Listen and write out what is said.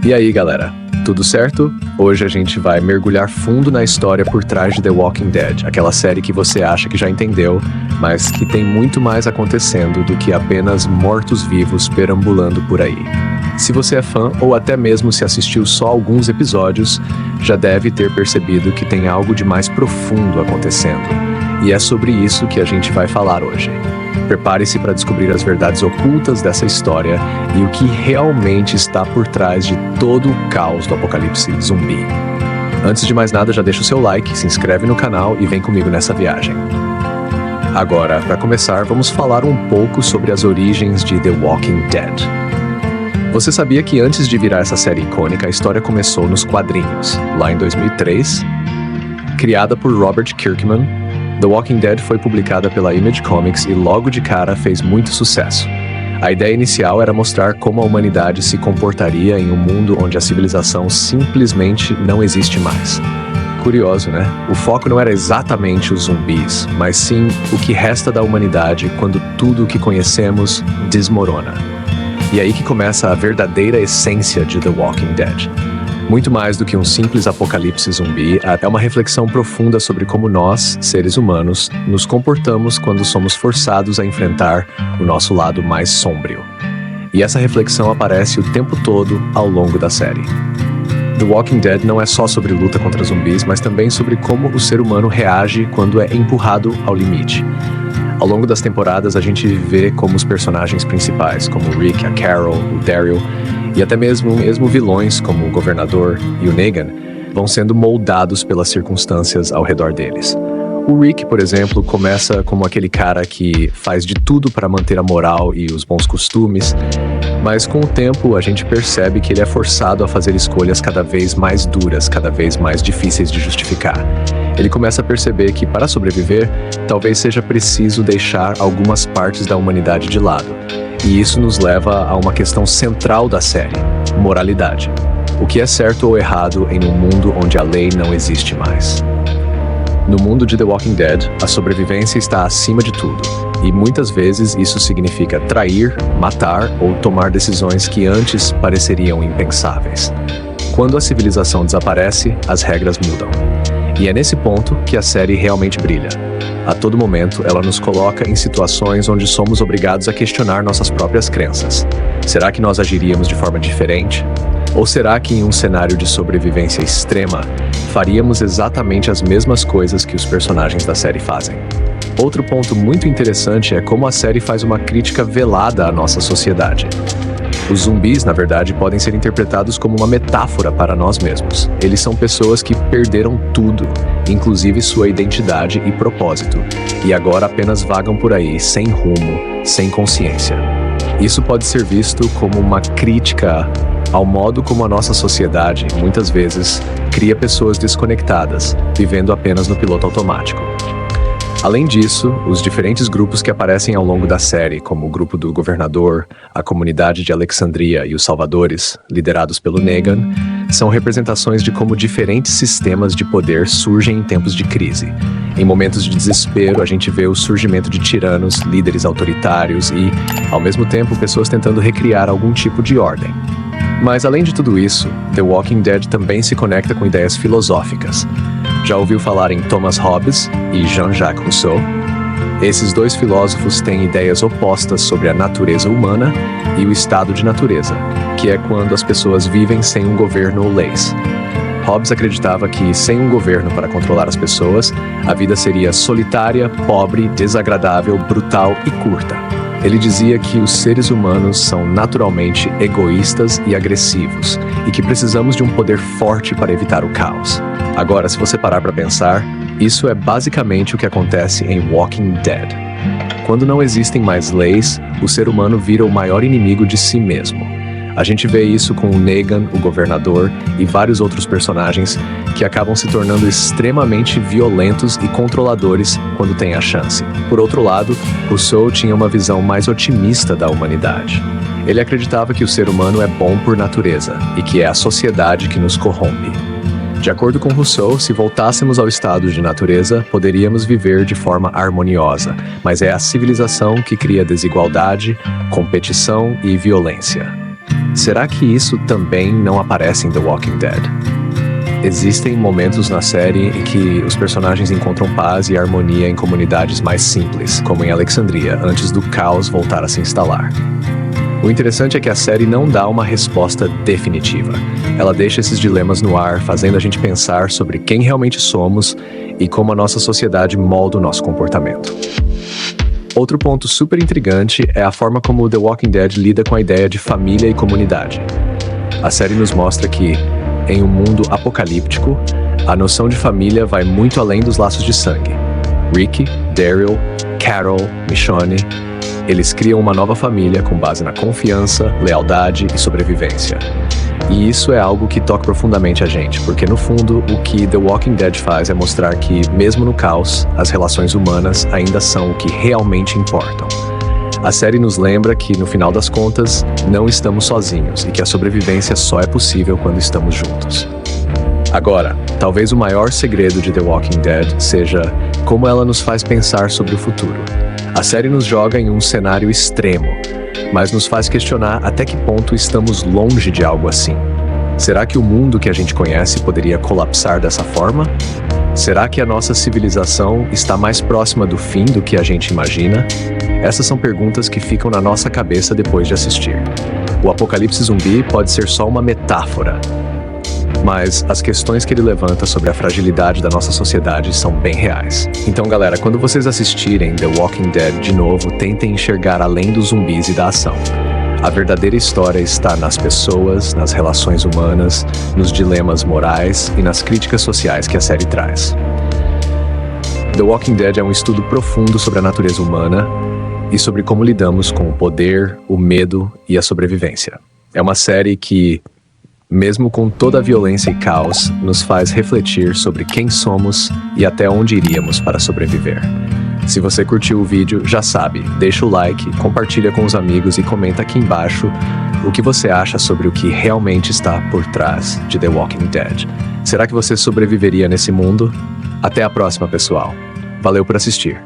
E aí, galera? Tudo certo? Hoje a gente vai mergulhar fundo na história por trás de The Walking Dead, aquela série que você acha que já entendeu, mas que tem muito mais acontecendo do que apenas mortos-vivos perambulando por aí. Se você é fã, ou até mesmo se assistiu só alguns episódios, já deve ter percebido que tem algo de mais profundo acontecendo. E é sobre isso que a gente vai falar hoje. Prepare-se para descobrir as verdades ocultas dessa história e o que realmente está por trás de todo o caos do apocalipse zumbi. Antes de mais nada, já deixa o seu like, se inscreve no canal e vem comigo nessa viagem. Agora, para começar, vamos falar um pouco sobre as origens de The Walking Dead. Você sabia que antes de virar essa série icônica, a história começou nos quadrinhos, lá em 2003? Criada por Robert Kirkman, The Walking Dead foi publicada pela Image Comics e logo de cara fez muito sucesso. A ideia inicial era mostrar como a humanidade se comportaria em um mundo onde a civilização simplesmente não existe mais. Curioso, né? O foco não era exatamente os zumbis, mas sim o que resta da humanidade quando tudo o que conhecemos desmorona. E aí que começa a verdadeira essência de The Walking Dead. Muito mais do que um simples apocalipse zumbi, é uma reflexão profunda sobre como nós, seres humanos, nos comportamos quando somos forçados a enfrentar o nosso lado mais sombrio. E essa reflexão aparece o tempo todo ao longo da série. The Walking Dead não é só sobre luta contra zumbis, mas também sobre como o ser humano reage quando é empurrado ao limite. Ao longo das temporadas, a gente vê como os personagens principais, como o Rick, a Carol, o Daryl, e até mesmo vilões como o Governador e o Negan, vão sendo moldados pelas circunstâncias ao redor deles. O Rick, por exemplo, começa como aquele cara que faz de tudo para manter a moral e os bons costumes, mas com o tempo a gente percebe que ele é forçado a fazer escolhas cada vez mais duras, cada vez mais difíceis de justificar. Ele começa a perceber que, para sobreviver, talvez seja preciso deixar algumas partes da humanidade de lado. E isso nos leva a uma questão central da série: moralidade. O que é certo ou errado em um mundo onde a lei não existe mais? No mundo de The Walking Dead, a sobrevivência está acima de tudo. E muitas vezes isso significa trair, matar ou tomar decisões que antes pareceriam impensáveis. Quando a civilização desaparece, as regras mudam. E é nesse ponto que a série realmente brilha. A todo momento, ela nos coloca em situações onde somos obrigados a questionar nossas próprias crenças. Será que nós agiríamos de forma diferente? Ou será que em um cenário de sobrevivência extrema, faríamos exatamente as mesmas coisas que os personagens da série fazem? Outro ponto muito interessante é como a série faz uma crítica velada à nossa sociedade. Os zumbis, na verdade, podem ser interpretados como uma metáfora para nós mesmos. Eles são pessoas que perderam tudo, inclusive sua identidade e propósito, e agora apenas vagam por aí, sem rumo, sem consciência. Isso pode ser visto como uma crítica ao modo como a nossa sociedade, muitas vezes, cria pessoas desconectadas, vivendo apenas no piloto automático. Além disso, os diferentes grupos que aparecem ao longo da série, como o grupo do Governador, a comunidade de Alexandria e os Salvadores, liderados pelo Negan, são representações de como diferentes sistemas de poder surgem em tempos de crise. Em momentos de desespero, a gente vê o surgimento de tiranos, líderes autoritários e, ao mesmo tempo, pessoas tentando recriar algum tipo de ordem. Mas, além de tudo isso, The Walking Dead também se conecta com ideias filosóficas. Já ouviu falar em Thomas Hobbes e Jean-Jacques Rousseau? Esses dois filósofos têm ideias opostas sobre a natureza humana e o estado de natureza, que é quando as pessoas vivem sem um governo ou leis. Hobbes acreditava que, sem um governo para controlar as pessoas, a vida seria solitária, pobre, desagradável, brutal e curta. Ele dizia que os seres humanos são naturalmente egoístas e agressivos, e que precisamos de um poder forte para evitar o caos. Agora, se você parar para pensar, isso é basicamente o que acontece em Walking Dead. Quando não existem mais leis, o ser humano vira o maior inimigo de si mesmo. A gente vê isso com o Negan, o Governador e vários outros personagens que acabam se tornando extremamente violentos e controladores quando têm a chance. Por outro lado, Rousseau tinha uma visão mais otimista da humanidade. Ele acreditava que o ser humano é bom por natureza e que é a sociedade que nos corrompe. De acordo com Rousseau, se voltássemos ao estado de natureza, poderíamos viver de forma harmoniosa, mas é a civilização que cria desigualdade, competição e violência. será que isso também não aparece em The Walking Dead? Existem momentos na série em que os personagens encontram paz e harmonia em comunidades mais simples, como em Alexandria, antes do caos voltar a se instalar. O interessante é que a série não dá uma resposta definitiva. Ela deixa esses dilemas no ar, fazendo a gente pensar sobre quem realmente somos e como a nossa sociedade molda o nosso comportamento. Outro ponto super intrigante é a forma como The Walking Dead lida com a ideia de família e comunidade. A série nos mostra que, em um mundo apocalíptico, a noção de família vai muito além dos laços de sangue. Rick, Daryl, Carol, Michonne, eles criam uma nova família com base na confiança, lealdade e sobrevivência. E isso é algo que toca profundamente a gente, porque no fundo, o que The Walking Dead faz é mostrar que, mesmo no caos, as relações humanas ainda são o que realmente importam. A série nos lembra que, no final das contas, não estamos sozinhos e que a sobrevivência só é possível quando estamos juntos. Agora, talvez o maior segredo de The Walking Dead seja como ela nos faz pensar sobre o futuro. A série nos joga em um cenário extremo, mas nos faz questionar até que ponto estamos longe de algo assim. Será que o mundo que a gente conhece poderia colapsar dessa forma? Será que a nossa civilização está mais próxima do fim do que a gente imagina? Essas são perguntas que ficam na nossa cabeça depois de assistir. O apocalipse zumbi pode ser só uma metáfora, mas as questões que ele levanta sobre a fragilidade da nossa sociedade são bem reais. Então, galera, quando vocês assistirem The Walking Dead de novo, tentem enxergar além dos zumbis e da ação. A verdadeira história está nas pessoas, nas relações humanas, nos dilemas morais e nas críticas sociais que a série traz. The Walking Dead é um estudo profundo sobre a natureza humana e sobre como lidamos com o poder, o medo e a sobrevivência. É uma série que, mesmo com toda a violência e caos, nos faz refletir sobre quem somos e até onde iríamos para sobreviver. Se você curtiu o vídeo, já sabe, deixa o like, compartilha com os amigos e comenta aqui embaixo o que você acha sobre o que realmente está por trás de The Walking Dead. Será que você sobreviveria nesse mundo? Até a próxima, pessoal. Valeu por assistir.